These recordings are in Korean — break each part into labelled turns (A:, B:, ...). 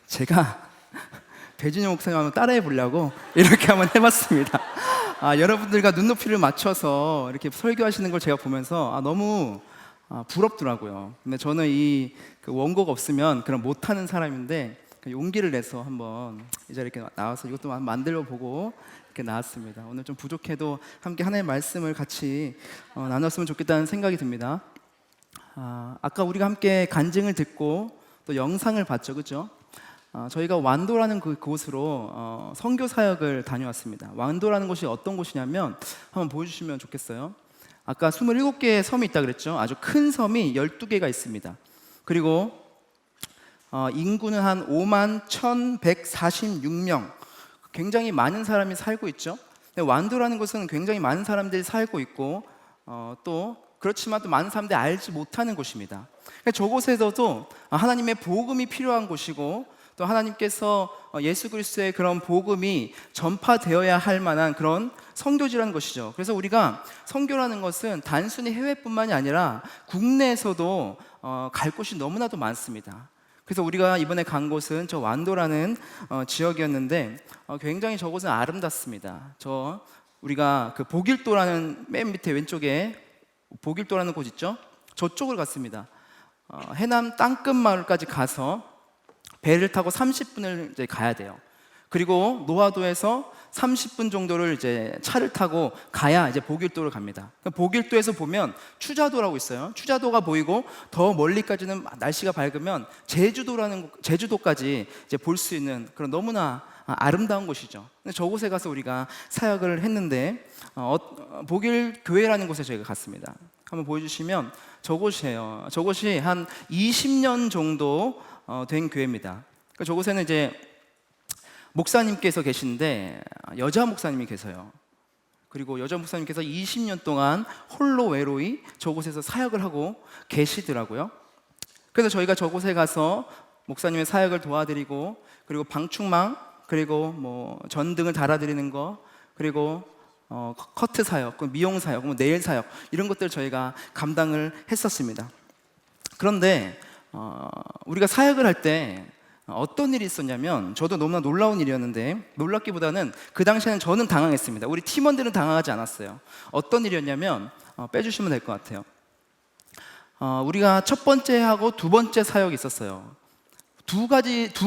A: 제가 배진영 목사님 한번 따라해 보려고 이렇게 한번 해봤습니다. 여러분들과 눈높이를 맞춰서 이렇게 설교하시는 걸 제가 보면서 너무 부럽더라고요. 근데 저는 그 원고가 없으면 그런 못하는 사람인데 용기를 내서 한번 이 자리에 이렇게 나와서 이것도 한번 만들어 보고 이렇게 나왔습니다. 오늘 좀 부족해도 함께 하나님의 말씀을 같이 나눴으면 좋겠다는 생각이 듭니다. 아까 우리가 함께 간증을 듣고 또 영상을 봤죠, 그죠? 저희가 완도라는 그곳으로 선교 사역을 다녀왔습니다. 완도라는 곳이 어떤 곳이냐면 한번 보여주시면 좋겠어요. 아까 27개의 섬이 있다 그랬죠. 아주 큰 섬이 12개가 있습니다. 그리고 인구는 한 51,146명, 굉장히 많은 사람이 살고 있죠. 근데 완도라는 곳은 굉장히 많은 사람들이 살고 있고 또 그렇지만 또 많은 사람들이 알지 못하는 곳입니다. 저곳에서도 하나님의 복음이 필요한 곳이고 또 하나님께서 예수 그리스도의 그런 복음이 전파되어야 할 만한 그런 선교지라는 것이죠. 그래서 우리가 선교라는 것은 단순히 해외뿐만이 아니라 국내에서도 갈 곳이 너무나도 많습니다. 그래서 우리가 이번에 간 곳은 저 완도라는 지역이었는데 굉장히 저곳은 아름답습니다. 우리가 그 보길도라는 맨 밑에 왼쪽에 보길도라는 곳 있죠? 저쪽을 갔습니다. 해남 땅끝 마을까지 가서 배를 타고 30분을 이제 가야 돼요. 그리고 노화도에서 30분 정도를 이제 차를 타고 가야 이제 보길도를 갑니다. 보길도에서 보면 추자도라고 있어요. 추자도가 보이고 더 멀리까지는 날씨가 밝으면 제주도까지 이제 볼 수 있는 그런 너무나 아름다운 곳이죠. 근데 저곳에 가서 우리가 사역을 했는데 보길 교회라는 곳에 저희가 갔습니다. 한번 보여주시면 저곳이에요. 저곳이 한 20년 정도 된 교회입니다. 저곳에는 이제 목사님께서 계신데 여자 목사님이 계세요. 그리고 여자 목사님께서 20년 동안 홀로 외로이 저곳에서 사역을 하고 계시더라고요. 그래서 저희가 저곳에 가서 목사님의 사역을 도와드리고 그리고 방충망 그리고 뭐 전등을 달아드리는 거 그리고 커트 사역, 미용 사역, 네일 사역 이런 것들 저희가 감당을 했었습니다. 그런데 우리가 사역을 할 때 어떤 일이 있었냐면 저도 너무나 놀라운 일이었는데 놀랍기보다는 그 당시에는 저는 당황했습니다. 우리 팀원들은 당황하지 않았어요. 어떤 일이었냐면 빼주시면 될 것 같아요. 우리가 첫 번째 하고 두 번째 사역이 있었어요. 두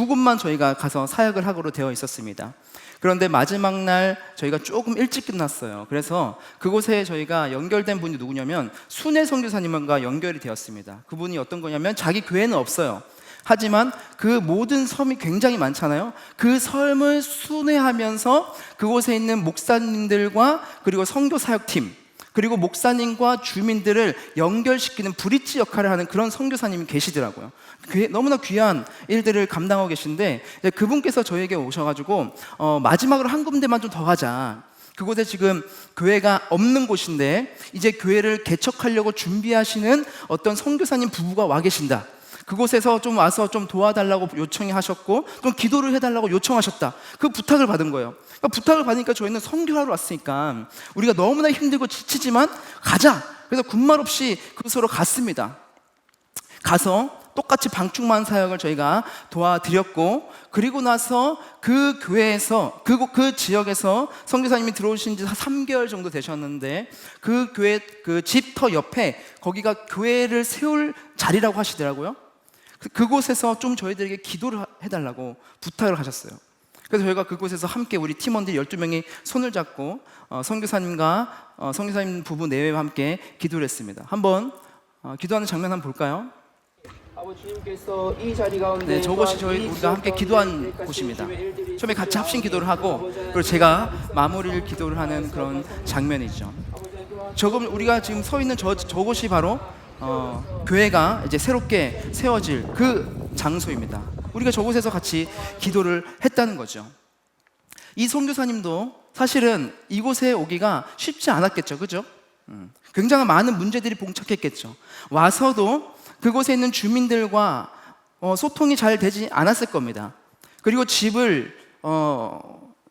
A: 곳만 저희가 가서 사역을 하기로 되어 있었습니다. 그런데 마지막 날 저희가 조금 일찍 끝났어요. 그래서 그곳에 저희가 연결된 분이 누구냐면 순회 선교사님과 연결이 되었습니다. 그분이 어떤 거냐면 자기 교회는 없어요. 하지만 그 모든 섬이 굉장히 많잖아요. 그 섬을 순회하면서 그곳에 있는 목사님들과 그리고 선교 사역팀 그리고 목사님과 주민들을 연결시키는 브릿지 역할을 하는 그런 선교사님이 계시더라고요. 너무나 귀한 일들을 감당하고 계신데 그분께서 저에게 오셔가지고 마지막으로 한 군데만 좀 더 가자. 그곳에 지금 교회가 없는 곳인데 이제 교회를 개척하려고 준비하시는 어떤 선교사님 부부가 와 계신다. 그곳에서 좀 와서 좀 도와달라고 요청이 하셨고 좀 기도를 해달라고 요청하셨다. 그 부탁을 받은 거예요. 그러니까 부탁을 받으니까 저희는 선교하러 왔으니까 우리가 너무나 힘들고 지치지만 가자. 그래서 군말 없이 그곳으로 갔습니다. 가서 똑같이 방충망 사역을 저희가 도와드렸고 그리고 나서 그 교회에서 그 지역에서 선교사님이 들어오신 지 3개월 정도 되셨는데 그 교회 그 집터 옆에 거기가 교회를 세울 자리라고 하시더라고요. 그곳에서 좀 저희들에게 기도를 해달라고 부탁을 하셨어요. 그래서 저희가 그곳에서 함께 우리 팀원들 12명이 손을 잡고 선교사님과 선교사님 부부 내외와 함께 기도를 했습니다. 한번 기도하는 장면 한번 볼까요? 아버지님께서 이 자리 가운데 저곳이 우리가 함께 기도한 곳입니다. 처음에 같이 합심 기도를 하고 그리고 제가 마무리를 기도를 하는 그런 장면이죠. 우리가 지금 서 있는 저곳이 바로 교회가 이제 새롭게 세워질 그 장소입니다. 우리가 저곳에서 같이 기도를 했다는 거죠. 이 선교사님도 사실은 이곳에 오기가 쉽지 않았겠죠, 그죠? 굉장히 많은 문제들이 봉착했겠죠. 와서도 그곳에 있는 주민들과 소통이 잘 되지 않았을 겁니다. 그리고 집을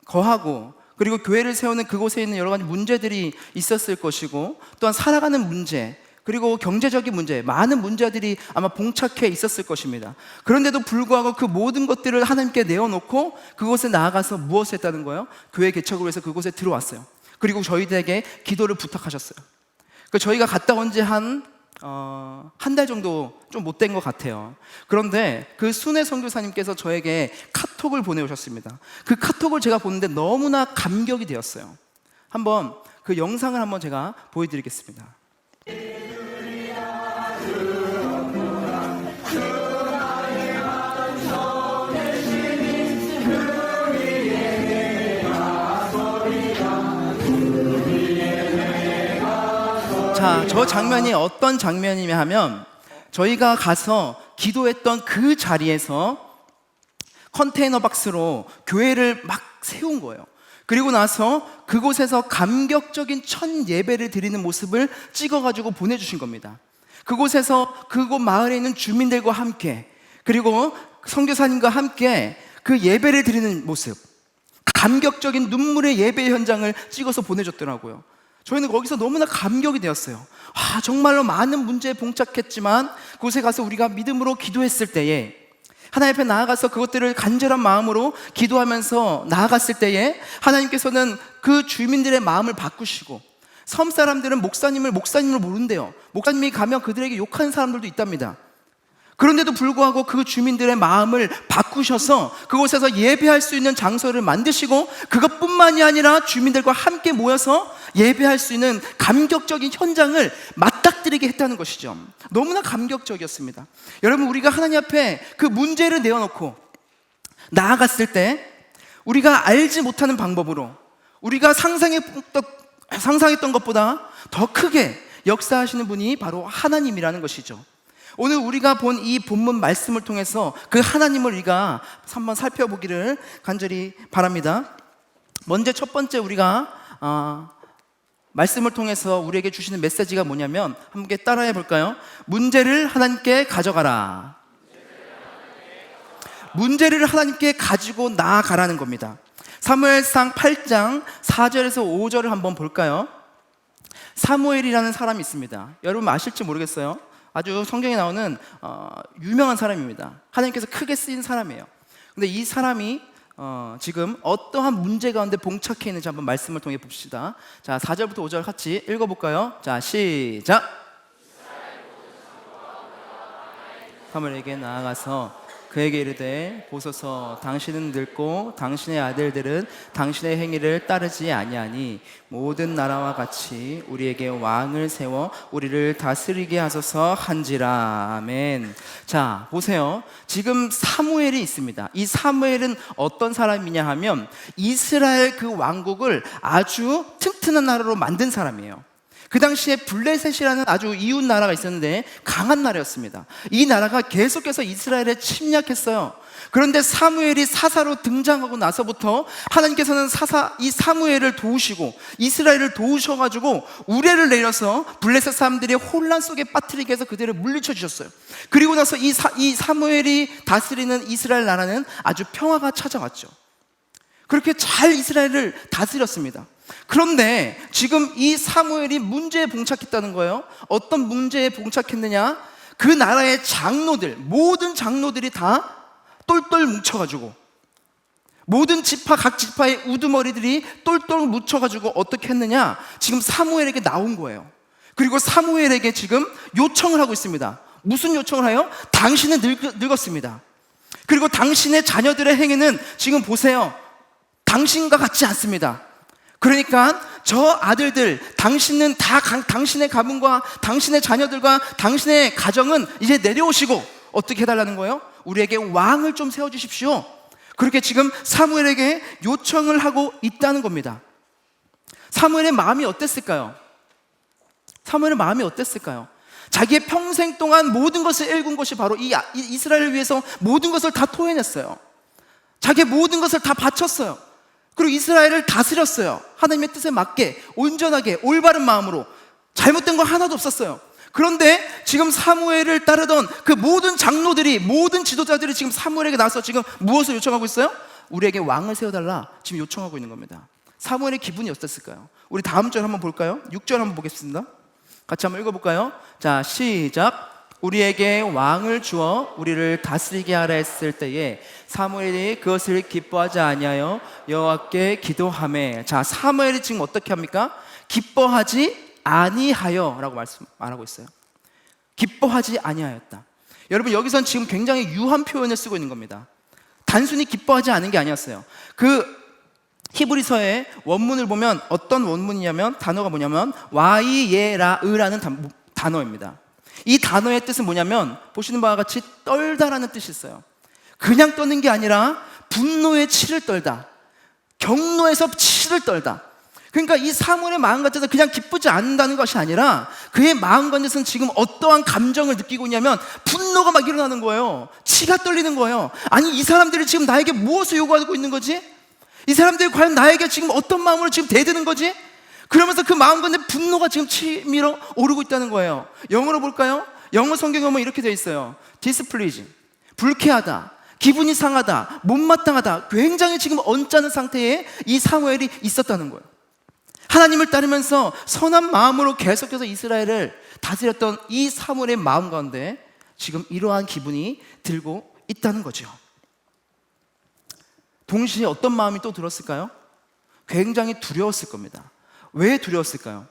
A: 거하고 그리고 교회를 세우는 그곳에 있는 여러 가지 문제들이 있었을 것이고 또한 살아가는 문제 그리고 경제적인 문제, 많은 문제들이 아마 봉착해 있었을 것입니다. 그런데도 불구하고 그 모든 것들을 하나님께 내어놓고 그곳에 나아가서 무엇을 했다는 거예요? 교회 개척을 위해서 그곳에 들어왔어요. 그리고 저희들에게 기도를 부탁하셨어요. 저희가 갔다 온 지 한 달 정도 좀 못 된 것 같아요. 그런데 그 순회 선교사님께서 저에게 카톡을 보내오셨습니다. 그 카톡을 제가 보는데 너무나 감격이 되었어요. 한번 그 영상을 한번 제가 보여드리겠습니다. 자, 저 장면이 어떤 장면이냐 하면 저희가 가서 기도했던 그 자리에서 컨테이너 박스로 교회를 막 세운 거예요. 그리고 나서 그곳에서 감격적인 첫 예배를 드리는 모습을 찍어가지고 보내주신 겁니다. 그곳에서 그곳 마을에 있는 주민들과 함께, 그리고 선교사님과 함께 그 예배를 드리는 모습, 감격적인 눈물의 예배 현장을 찍어서 보내줬더라고요. 저희는 거기서 너무나 감격이 되었어요. 정말로 많은 문제에 봉착했지만 그곳에 가서 우리가 믿음으로 기도했을 때에, 하나님 앞에 나아가서 그것들을 간절한 마음으로 기도하면서 나아갔을 때에 하나님께서는 그 주민들의 마음을 바꾸시고, 섬 사람들은 목사님을 모른대요. 목사님이 가면 그들에게 욕하는 사람들도 있답니다. 그런데도 불구하고 그 주민들의 마음을 바꾸셔서 그곳에서 예배할 수 있는 장소를 만드시고, 그것뿐만이 아니라 주민들과 함께 모여서 예배할 수 있는 감격적인 현장을 맞닥뜨리게 했다는 것이죠. 너무나 감격적이었습니다. 여러분, 우리가 하나님 앞에 그 문제를 내어놓고 나아갔을 때 우리가 알지 못하는 방법으로 우리가 상상했던 것보다 더 크게 역사하시는 분이 바로 하나님이라는 것이죠. 오늘 우리가 본 이 본문 말씀을 통해서 그 하나님을 우리가 한번 살펴보기를 간절히 바랍니다. 먼저 첫 번째 우리가 말씀을 통해서 우리에게 주시는 메시지가 뭐냐면, 함께 따라해 볼까요? 문제를 하나님께 가져가라. 문제를 하나님께 가지고 나아가라는 겁니다. 사무엘상 8장 4절에서 5절을 한번 볼까요? 사무엘이라는 사람이 있습니다. 여러분 아실지 모르겠어요. 아주 성경에 나오는 유명한 사람입니다. 하나님께서 크게 쓰인 사람이에요. 근데 이 사람이 지금 어떠한 문제 가운데 봉착해 있는지 한번 말씀을 통해 봅시다. 자, 4절부터 5절 같이 읽어볼까요? 자, 시작! 사무엘에게 나아가서 그에게 이르되, 보소서, 당신은 늙고 당신의 아들들은 당신의 행위를 따르지 아니하니 모든 나라와 같이 우리에게 왕을 세워 우리를 다스리게 하소서 한지라. 아멘. 자, 보세요. 지금 사무엘이 있습니다. 이 사무엘은 어떤 사람이냐 하면 이스라엘 그 왕국을 아주 튼튼한 나라로 만든 사람이에요. 그 당시에 블레셋이라는 아주 이웃 나라가 있었는데 강한 나라였습니다. 이 나라가 계속해서 이스라엘에 침략했어요. 그런데 사무엘이 사사로 등장하고 나서부터 하나님께서는 이 사무엘을 도우시고 이스라엘을 도우셔가지고 우레를 내려서 블레셋 사람들이 혼란 속에 빠뜨리게 해서 그들을 물리쳐 주셨어요. 그리고 나서 이 사무엘이 다스리는 이스라엘 나라는 아주 평화가 찾아왔죠. 그렇게 잘 이스라엘을 다스렸습니다. 그런데 지금 이 사무엘이 문제에 봉착했다는 거예요. 어떤 문제에 봉착했느냐? 그 나라의 장로들, 모든 장로들이 다 똘똘 뭉쳐가지고, 모든 지파, 각 지파의 우두머리들이 똘똘 뭉쳐가지고 어떻게 했느냐? 지금 사무엘에게 나온 거예요. 그리고 사무엘에게 지금 요청을 하고 있습니다. 무슨 요청을 해요? 당신은 늙었습니다. 그리고 당신의 자녀들의 행위는 지금 보세요, 당신과 같지 않습니다. 그러니까 저 아들들, 당신은 다 당신의 가문과 당신의 자녀들과 당신의 가정은 이제 내려오시고 어떻게 해달라는 거예요? 우리에게 왕을 좀 세워주십시오. 그렇게 지금 사무엘에게 요청을 하고 있다는 겁니다. 사무엘의 마음이 어땠을까요? 사무엘의 마음이 어땠을까요? 자기의 평생 동안 모든 것을 일군 것이 바로 이 이스라엘을 위해서 모든 것을 다 토해냈어요. 자기의 모든 것을 다 바쳤어요. 그리고 이스라엘을 다스렸어요. 하나님의 뜻에 맞게 온전하게 올바른 마음으로. 잘못된 거 하나도 없었어요. 그런데 지금 사무엘을 따르던 그 모든 장로들이, 모든 지도자들이 지금 사무엘에게 나서 지금 무엇을 요청하고 있어요? 우리에게 왕을 세워달라 지금 요청하고 있는 겁니다. 사무엘의 기분이 어땠을까요? 우리 다음 절 한번 볼까요? 6절 한번 보겠습니다. 같이 한번 읽어볼까요? 자, 시작. 우리에게 왕을 주어 우리를 다스리게 하라 했을 때에 사무엘이 그것을 기뻐하지 아니하여 여호와께 기도하매. 자, 사무엘이 지금 어떻게 합니까? 기뻐하지 아니하여 라고 말하고 있어요. 기뻐하지 아니하였다. 여러분, 여기선 지금 굉장히 유한 표현을 쓰고 있는 겁니다. 단순히 기뻐하지 않은 게 아니었어요. 그 히브리서의 원문을 보면 어떤 원문이냐면, 단어가 뭐냐면 와이예라으라는 단어입니다. 이 단어의 뜻은 뭐냐면, 보시는 바와 같이 떨다라는 뜻이 있어요. 그냥 떠는 게 아니라 분노의 치를 떨다, 경노에서 치를 떨다. 그러니까 이 사무엘의 마음가짐은 그냥 기쁘지 않는다는 것이 아니라 그의 마음가짐은 지금 어떠한 감정을 느끼고 있냐면 분노가 막 일어나는 거예요. 치가 떨리는 거예요. 아니, 이 사람들이 지금 나에게 무엇을 요구하고 있는 거지? 이 사람들이 과연 나에게 지금 어떤 마음으로 지금 대드는 거지? 그러면서 그 마음가짐에 분노가 지금 치밀어 오르고 있다는 거예요. 영어로 볼까요? 영어 성경에 보면 이렇게 되어 있어요. displeasing, 불쾌하다, 기분이 상하다, 못마땅하다. 굉장히 지금 언짢은 상태에 이 사무엘이 있었다는 거예요. 하나님을 따르면서 선한 마음으로 계속해서 이스라엘을 다스렸던 이 사무엘의 마음 가운데 지금 이러한 기분이 들고 있다는 거죠. 동시에 어떤 마음이 또 들었을까요? 굉장히 두려웠을 겁니다. 왜 두려웠을까요?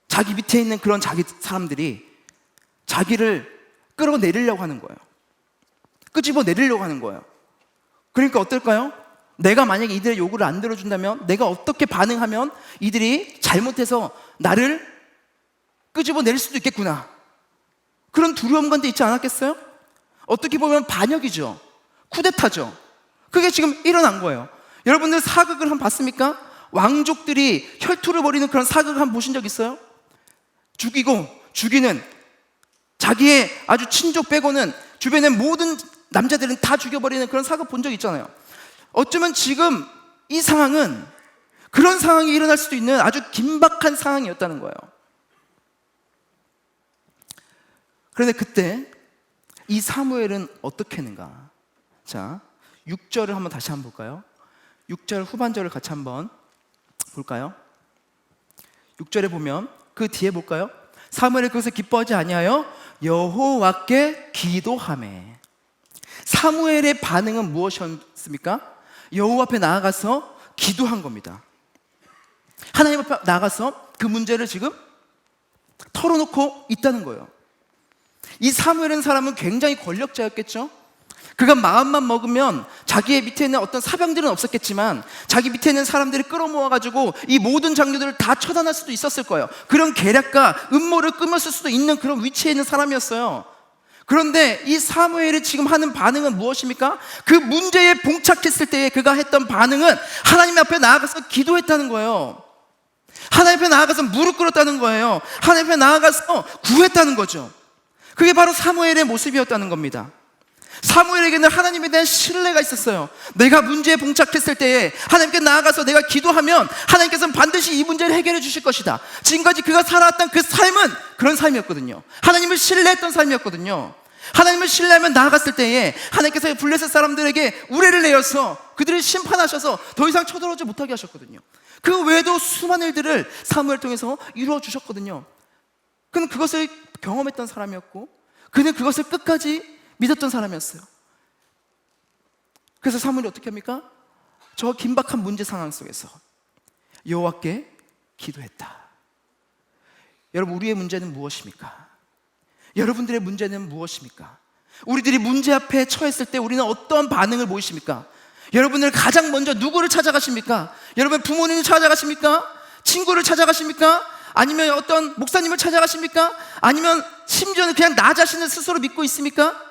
A: 자기 밑에 있는 그런 자기 사람들이 자기를 끌어내리려고 하는 거예요. 끄집어 내리려고 하는 거예요. 그러니까 어떨까요? 내가 만약에 이들의 요구를 안 들어준다면, 내가 어떻게 반응하면 이들이 잘못해서 나를 끄집어 내릴 수도 있겠구나, 그런 두려움 가운데 있지 않았겠어요? 어떻게 보면 반역이죠. 쿠데타죠. 그게 지금 일어난 거예요. 여러분들 사극을 한번 봤습니까? 왕족들이 혈투를 벌이는 그런 사극을 한번 보신 적 있어요? 죽이고 죽이는, 자기의 아주 친족 빼고는 주변의 모든 남자들은 다 죽여버리는 그런 사극 본 적 있잖아요. 어쩌면 지금 이 상황은 그런 상황이 일어날 수도 있는 아주 긴박한 상황이었다는 거예요. 그런데 그때 이 사무엘은 어떻게 했는가? 자, 6절을 한번 다시 한번 볼까요? 6절 후반절을 같이 한번 볼까요? 6절에 보면 그 뒤에 볼까요? 사무엘이 그것을 기뻐하지 아니하여 여호와께 기도하매. 사무엘의 반응은 무엇이었습니까? 여호와 앞에 나아가서 기도한 겁니다. 하나님 앞에 나아가서 그 문제를 지금 털어놓고 있다는 거예요. 이 사무엘이라는 사람은 굉장히 권력자였겠죠? 그가 마음만 먹으면 자기의 밑에 있는 어떤 사병들은 없었겠지만 자기 밑에 있는 사람들을 끌어모아가지고 이 모든 장교들을 다 처단할 수도 있었을 거예요. 그런 계략과 음모를 꾸몄을 수도 있는 그런 위치에 있는 사람이었어요. 그런데 이 사무엘이 지금 하는 반응은 무엇입니까? 그 문제에 봉착했을 때에 그가 했던 반응은 하나님 앞에 나아가서 기도했다는 거예요. 하나님 앞에 나아가서 무릎 꿇었다는 거예요. 하나님 앞에 나아가서 구했다는 거죠. 그게 바로 사무엘의 모습이었다는 겁니다. 사무엘에게는 하나님에 대한 신뢰가 있었어요. 내가 문제에 봉착했을 때에 하나님께 나아가서 내가 기도하면 하나님께서는 반드시 이 문제를 해결해 주실 것이다. 지금까지 그가 살아왔던 그 삶은 그런 삶이었거든요. 하나님을 신뢰했던 삶이었거든요. 하나님을 신뢰하면 나아갔을 때에 하나님께서 블레셋 사람들에게 우레를 내어서 그들을 심판하셔서 더 이상 쳐들어오지 못하게 하셨거든요. 그 외에도 수많은 일들을 사무엘 통해서 이루어 주셨거든요. 그는 그것을 경험했던 사람이었고 그는 그것을 끝까지 믿었던 사람이었어요. 그래서 사무엘이 어떻게 합니까? 저 긴박한 문제 상황 속에서 여호와께 기도했다. 여러분, 우리의 문제는 무엇입니까? 여러분들의 문제는 무엇입니까? 우리들이 문제 앞에 처했을 때 우리는 어떤 반응을 보이십니까? 여러분들 가장 먼저 누구를 찾아가십니까? 여러분 부모님을 찾아가십니까? 친구를 찾아가십니까? 아니면 어떤 목사님을 찾아가십니까? 아니면 심지어는 그냥 나 자신을 스스로 믿고 있습니까?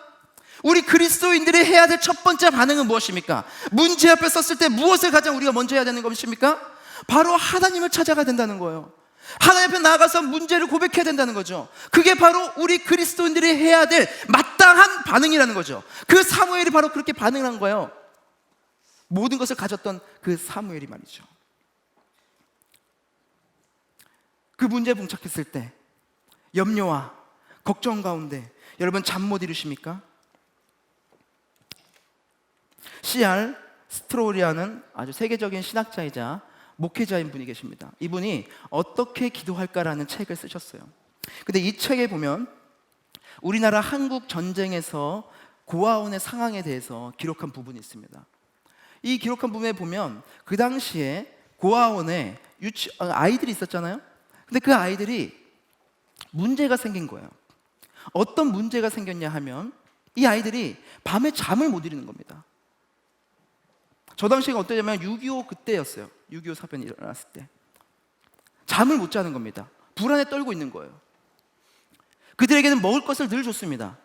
A: 우리 그리스도인들이 해야 될 첫 번째 반응은 무엇입니까? 문제 앞에 섰을 때 무엇을 가장 우리가 먼저 해야 되는 것입니까? 바로 하나님을 찾아가야 된다는 거예요. 하나님 앞에 나아가서 문제를 고백해야 된다는 거죠. 그게 바로 우리 그리스도인들이 해야 될 마땅한 반응이라는 거죠. 그 사무엘이 바로 그렇게 반응을 한 거예요. 모든 것을 가졌던 그 사무엘이 말이죠. 그 문제에 봉착했을 때 염려와 걱정 가운데 여러분 잠 못 이루십니까? C.R. 스트로우리아는 아주 세계적인 신학자이자 목회자인 분이 계십니다. 이분이 어떻게 기도할까라는 책을 쓰셨어요. 근데 이 책에 보면 우리나라 한국 전쟁에서 고아원의 상황에 대해서 기록한 부분이 있습니다. 이 기록한 부분에 보면 그 당시에 고아원에 아이들이 있었잖아요. 근데 그 아이들이 문제가 생긴 거예요. 어떤 문제가 생겼냐 하면 이 아이들이 밤에 잠을 못 이루는 겁니다. 저 당시가 어떠냐면 6.25 그때였어요. 6.25 사변이 일어났을 때 잠을 못 자는 겁니다. 불안에 떨고 있는 거예요. 그들에게는 먹을 것을 늘 줬습니다.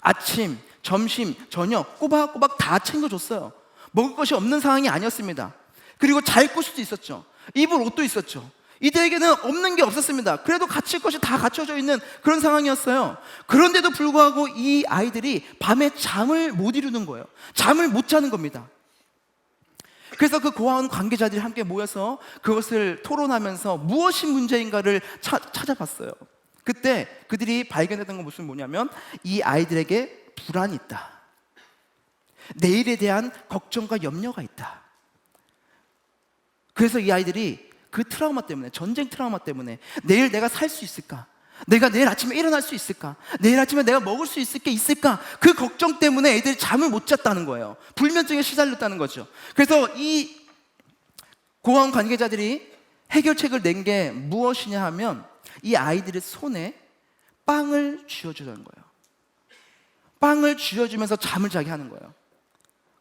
A: 아침, 점심, 저녁 꼬박꼬박 다 챙겨줬어요. 먹을 것이 없는 상황이 아니었습니다. 그리고 잘 곳도 있었죠. 입을 옷도 있었죠. 이들에게는 없는 게 없었습니다. 그래도 갖출 것이 다 갖춰져 있는 그런 상황이었어요. 그런데도 불구하고 이 아이들이 밤에 잠을 못 이루는 거예요. 잠을 못 자는 겁니다. 그래서 그 고아원 관계자들이 함께 모여서 그것을 토론하면서 무엇이 문제인가를 찾아봤어요. 그때 그들이 발견했던 건 무슨 뭐냐면 이 아이들에게 불안이 있다. 내일에 대한 걱정과 염려가 있다. 그래서 이 아이들이 그 트라우마 때문에, 전쟁 트라우마 때문에 내일 내가 살 수 있을까? 내가 내일 아침에 일어날 수 있을까? 내일 아침에 내가 먹을 수 있을까? 그 걱정 때문에 애들이 잠을 못 잤다는 거예요. 불면증에 시달렸다는 거죠. 그래서 이 고아원 관계자들이 해결책을 낸 게 무엇이냐 하면 이 아이들의 손에 빵을 쥐어주는 거예요. 빵을 쥐어주면서 잠을 자게 하는 거예요.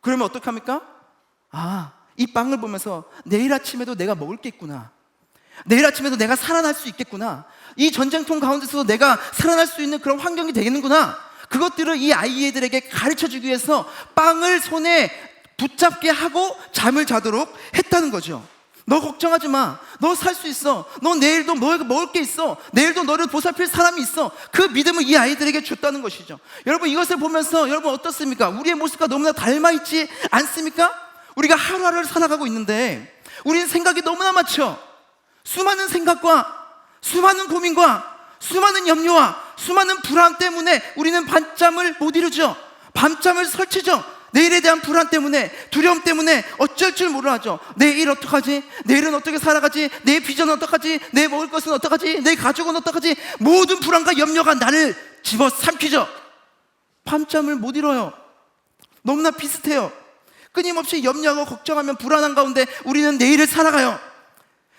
A: 그러면 어떻게 합니까? 이 빵을 보면서 내일 아침에도 내가 먹을 게 있구나. 내일 아침에도 내가 살아날 수 있겠구나. 이 전쟁통 가운데서도 내가 살아날 수 있는 그런 환경이 되겠는구나. 그것들을 이 아이들에게 가르쳐주기 위해서 빵을 손에 붙잡게 하고 잠을 자도록 했다는 거죠. 너 걱정하지 마. 너 살 수 있어. 너 내일도 너에게 먹을 게 있어. 내일도 너를 보살필 사람이 있어. 그 믿음을 이 아이들에게 줬다는 것이죠. 여러분, 이것을 보면서 여러분 어떻습니까? 우리의 모습과 너무나 닮아있지 않습니까? 우리가 하루하루를 살아가고 있는데 우리는 생각이 너무나 많죠. 수많은 생각과 수많은 고민과 수많은 염려와 수많은 불안 때문에 우리는 밤잠을 못 이루죠. 밤잠을 설치죠. 내일에 대한 불안 때문에, 두려움 때문에 어쩔 줄 몰라하죠. 내일 어떡하지? 내일은 어떻게 살아가지? 내 비전은 어떡하지? 내 먹을 것은 어떡하지? 내 가족은 어떡하지? 모든 불안과 염려가 나를 집어삼키죠. 밤잠을 못 이뤄요. 너무나 비슷해요. 끊임없이 염려하고 걱정하면 불안한 가운데 우리는 내일을 살아가요.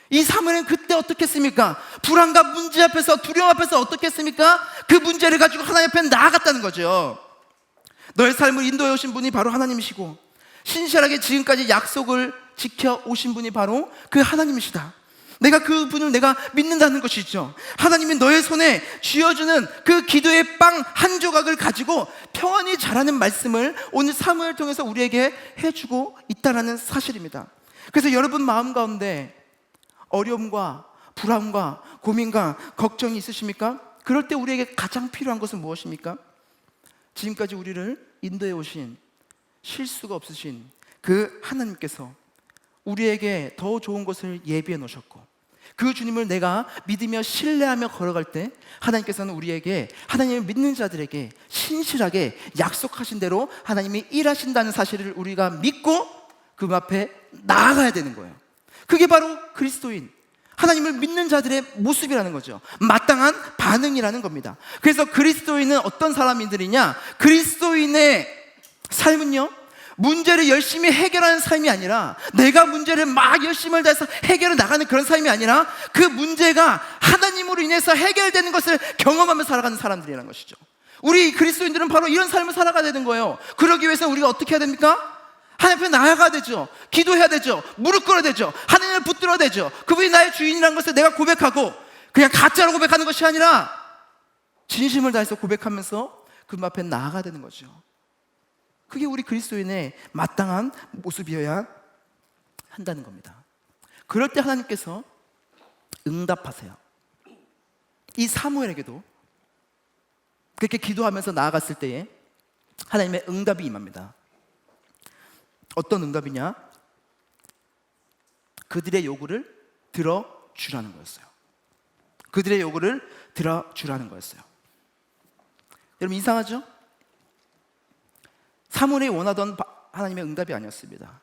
A: 이 사무엘은 그때 어떻게 했습니까? 불안과 문제 앞에서, 두려움 앞에서 어떻게 했습니까? 그 문제를 가지고 하나님 앞에 나아갔다는 거죠. 너의 삶을 인도해 오신 분이 바로 하나님이시고 신실하게 지금까지 약속을 지켜 오신 분이 바로 그 하나님이시다. 내가 그 분을 내가 믿는다는 것이죠. 하나님이 너의 손에 쥐어주는 그 기도의 빵 한 조각을 가지고 평안히 자라는 말씀을 오늘 사무엘 통해서 우리에게 해주고 있다는 사실입니다. 그래서 여러분 마음 가운데 어려움과 불안과 고민과 걱정이 있으십니까? 그럴 때 우리에게 가장 필요한 것은 무엇입니까? 지금까지 우리를 인도해 오신, 실수가 없으신 그 하나님께서 우리에게 더 좋은 것을 예비해 놓으셨고 그 주님을 내가 믿으며 신뢰하며 걸어갈 때 하나님께서는 우리에게, 하나님을 믿는 자들에게 신실하게 약속하신 대로 하나님이 일하신다는 사실을 우리가 믿고 그 앞에 나아가야 되는 거예요. 그게 바로 그리스도인, 하나님을 믿는 자들의 모습이라는 거죠. 마땅한 반응이라는 겁니다. 그래서 그리스도인은 어떤 사람들이냐? 그리스도인의 삶은요, 문제를 열심히 해결하는 삶이 아니라, 내가 문제를 막 열심을 다해서 해결해 나가는 그런 삶이 아니라 그 문제가 하나님으로 인해서 해결되는 것을 경험하며 살아가는 사람들이라는 것이죠. 우리 그리스도인들은 바로 이런 삶을 살아가야 되는 거예요. 그러기 위해서 우리가 어떻게 해야 됩니까? 하나님 앞에 나아가야 되죠. 기도해야 되죠. 무릎 꿇어야 되죠. 하나님을 붙들어야 되죠. 그분이 나의 주인이라는 것을 내가 고백하고, 그냥 가짜로 고백하는 것이 아니라 진심을 다해서 고백하면서 그분 앞에 나아가야 되는 거죠. 그게 우리 그리스도인의 마땅한 모습이어야 한다는 겁니다. 그럴 때 하나님께서 응답하세요. 이 사무엘에게도 그렇게 기도하면서 나아갔을 때에 하나님의 응답이 임합니다. 어떤 응답이냐? 그들의 요구를 들어주라는 거였어요. 그들의 요구를 들어주라는 거였어요. 여러분, 이상하죠? 사무엘이 원하던 하나님의 응답이 아니었습니다.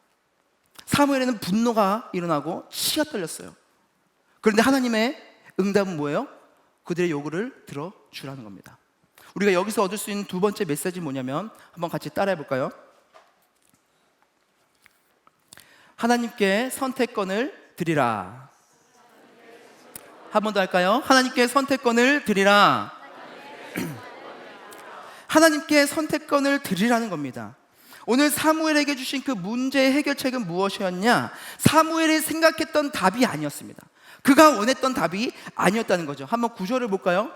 A: 사무엘에는 분노가 일어나고 치가 떨렸어요. 그런데 하나님의 응답은 뭐예요? 그들의 요구를 들어주라는 겁니다. 우리가 여기서 얻을 수 있는 두 번째 메시지는 뭐냐면, 한번 같이 따라해 볼까요? 하나님께 선택권을 드리라. 한 번 더 할까요? 하나님께 선택권을 드리라. 하나님께 선택권을 드리라는 겁니다. 오늘 사무엘에게 주신 그 문제의 해결책은 무엇이었냐? 사무엘이 생각했던 답이 아니었습니다. 그가 원했던 답이 아니었다는 거죠. 한번 구절을 볼까요?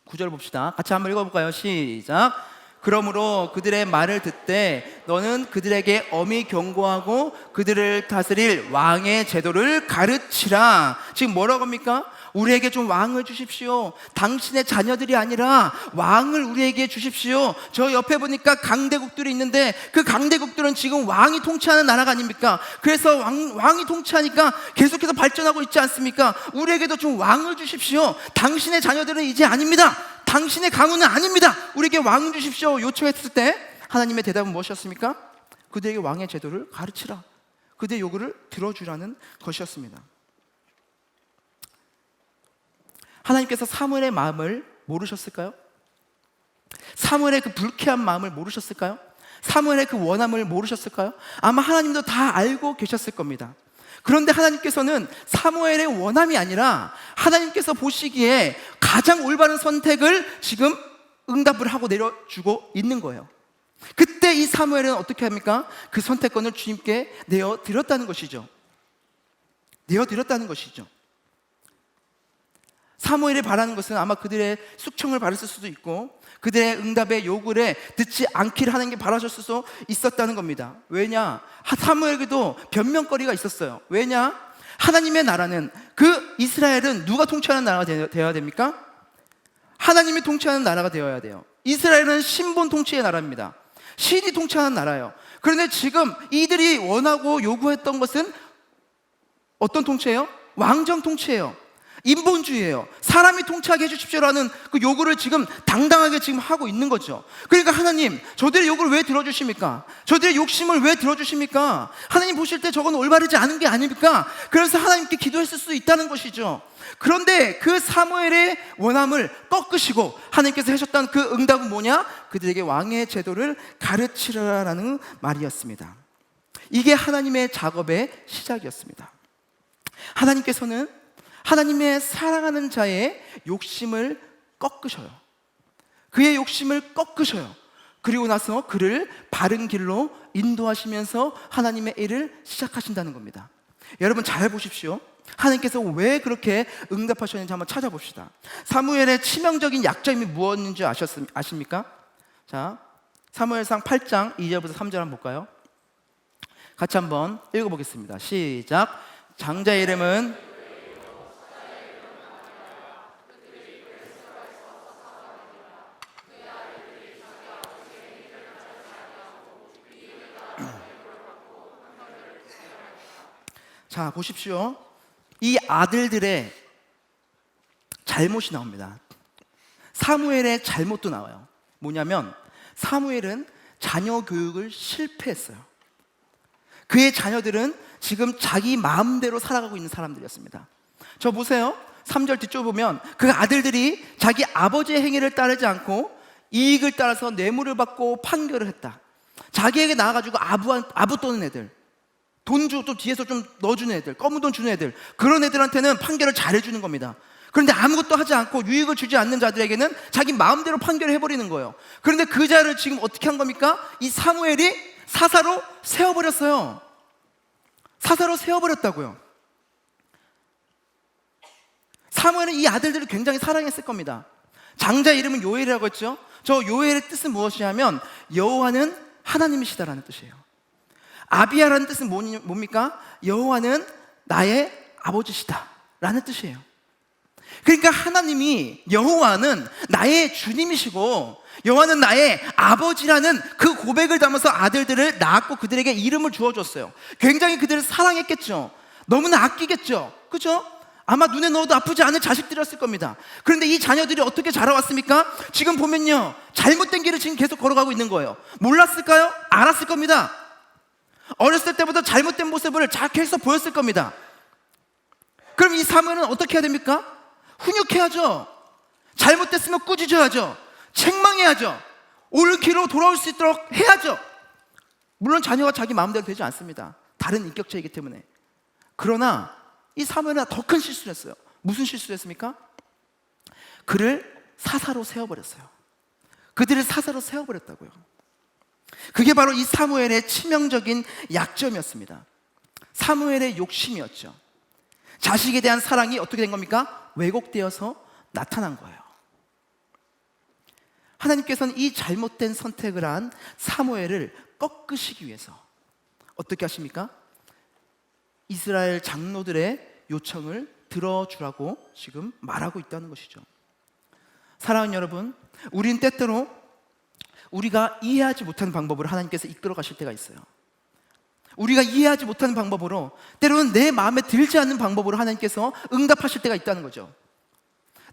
A: 구절 봅시다. 같이 한번 읽어볼까요? 시작. 그러므로 그들의 말을 듣되 너는 그들에게 엄히 경고하고 그들을 다스릴 왕의 제도를 가르치라. 지금 뭐라고 합니까? 우리에게 좀 왕을 주십시오. 당신의 자녀들이 아니라 왕을 우리에게 주십시오. 저 옆에 보니까 강대국들이 있는데 그 강대국들은 지금 왕이 통치하는 나라가 아닙니까? 그래서 왕이 통치하니까 계속해서 발전하고 있지 않습니까? 우리에게도 좀 왕을 주십시오. 당신의 자녀들은 이제 아닙니다. 당신의 가문은 아닙니다. 우리에게 왕을 주십시오. 요청했을 때 하나님의 대답은 무엇이었습니까? 그들에게 왕의 제도를 가르치라. 그들의 요구를 들어주라는 것이었습니다. 하나님께서 사무엘의 마음을 모르셨을까요? 사무엘의 그 불쾌한 마음을 모르셨을까요? 사무엘의 그 원함을 모르셨을까요? 아마 하나님도 다 알고 계셨을 겁니다. 그런데 하나님께서는 사무엘의 원함이 아니라 하나님께서 보시기에 가장 올바른 선택을 지금 응답을 하고 내려주고 있는 거예요. 그때 이 사무엘은 어떻게 합니까? 그 선택권을 주님께 내어드렸다는 것이죠. 내어드렸다는 것이죠. 사무엘이 바라는 것은 아마 그들의 숙청을 바랐을 수도 있고 그들의 응답의 요구를 듣지 않기를 하는 게 바라셨을 수 있었다는 겁니다. 왜냐? 사무엘에게도 변명거리가 있었어요. 왜냐? 하나님의 나라는, 그 이스라엘은 누가 통치하는 나라가 되어야 됩니까? 하나님이 통치하는 나라가 되어야 돼요. 이스라엘은 신본 통치의 나라입니다. 신이 통치하는 나라예요. 그런데 지금 이들이 원하고 요구했던 것은 어떤 통치예요? 왕정 통치예요. 인본주의예요. 사람이 통치하게 해주십시오라는 그 요구를 지금 당당하게 지금 하고 있는 거죠. 그러니까 하나님, 저들의 요구를 왜 들어주십니까? 저들의 욕심을 왜 들어주십니까? 하나님 보실 때 저건 올바르지 않은 게 아닙니까? 그래서 하나님께 기도했을 수 있다는 것이죠. 그런데 그 사무엘의 원함을 꺾으시고 하나님께서 하셨던 그 응답은 뭐냐? 그들에게 왕의 제도를 가르치라라는 말이었습니다. 이게 하나님의 작업의 시작이었습니다. 하나님께서는 하나님의 사랑하는 자의 욕심을 꺾으셔요. 그의 욕심을 꺾으셔요. 그리고 나서 그를 바른 길로 인도하시면서 하나님의 일을 시작하신다는 겁니다. 여러분 잘 보십시오. 하나님께서 왜 그렇게 응답하셨는지 한번 찾아봅시다. 사무엘의 치명적인 약점이 무엇인지 아십니까? 자, 사무엘상 8장 2절부터 3절 한번 볼까요? 같이 한번 읽어보겠습니다. 시작. 장자의 이름은 자, 보십시오. 이 아들들의 잘못이 나옵니다. 사무엘의 잘못도 나와요. 뭐냐면 사무엘은 자녀 교육을 실패했어요. 그의 자녀들은 지금 자기 마음대로 살아가고 있는 사람들이었습니다. 저 보세요. 3절 뒤쪽 보면 그 아들들이 자기 아버지의 행위를 따르지 않고 이익을 따라서 뇌물을 받고 판결을 했다. 자기에게 나와가지고 아부 떠는 애들, 돈 주고 또 뒤에서 좀 넣어주는 애들, 검은 돈 주는 애들, 그런 애들한테는 판결을 잘해주는 겁니다. 그런데 아무것도 하지 않고 유익을 주지 않는 자들에게는 자기 마음대로 판결을 해버리는 거예요. 그런데 그 자를 지금 어떻게 한 겁니까? 이 사무엘이 사사로 세워버렸어요. 사사로 세워버렸다고요. 사무엘은 이 아들들을 굉장히 사랑했을 겁니다. 장자 이름은 요엘이라고 했죠. 저 요엘의 뜻은 무엇이냐면 여호와는 하나님이시다라는 뜻이에요. 아비야라는 뜻은 뭡니까? 여호와는 나의 아버지시다 라는 뜻이에요. 그러니까 하나님이, 여호와는 나의 주님이시고 여호와는 나의 아버지라는 그 고백을 담아서 아들들을 낳았고 그들에게 이름을 주어줬어요. 굉장히 그들을 사랑했겠죠. 너무나 아끼겠죠. 그렇죠? 아마 눈에 넣어도 아프지 않은 자식들이었을 겁니다. 그런데 이 자녀들이 어떻게 자라왔습니까? 지금 보면요, 잘못된 길을 지금 계속 걸어가고 있는 거예요. 몰랐을까요? 알았을 겁니다. 어렸을 때부터 잘못된 모습을 잘 계속 보였을 겁니다. 그럼 이 사무엘은 어떻게 해야 됩니까? 훈육해야죠. 잘못됐으면 꾸짖어야죠. 책망해야죠. 옳은 길로 돌아올 수 있도록 해야죠. 물론 자녀가 자기 마음대로 되지 않습니다. 다른 인격체이기 때문에. 그러나 이 사무엘은 더 큰 실수를 했어요. 무슨 실수를 했습니까? 그를 사사로 세워버렸어요. 그들을 사사로 세워버렸다고요. 그게 바로 이 사무엘의 치명적인 약점이었습니다. 사무엘의 욕심이었죠. 자식에 대한 사랑이 어떻게 된 겁니까? 왜곡되어서 나타난 거예요. 하나님께서는 이 잘못된 선택을 한 사무엘을 꺾으시기 위해서 어떻게 하십니까? 이스라엘 장로들의 요청을 들어주라고 지금 말하고 있다는 것이죠. 사랑하는 여러분, 우린 때때로 우리가 이해하지 못하는 방법으로 하나님께서 이끌어 가실 때가 있어요. 우리가 이해하지 못하는 방법으로, 때로는 내 마음에 들지 않는 방법으로 하나님께서 응답하실 때가 있다는 거죠.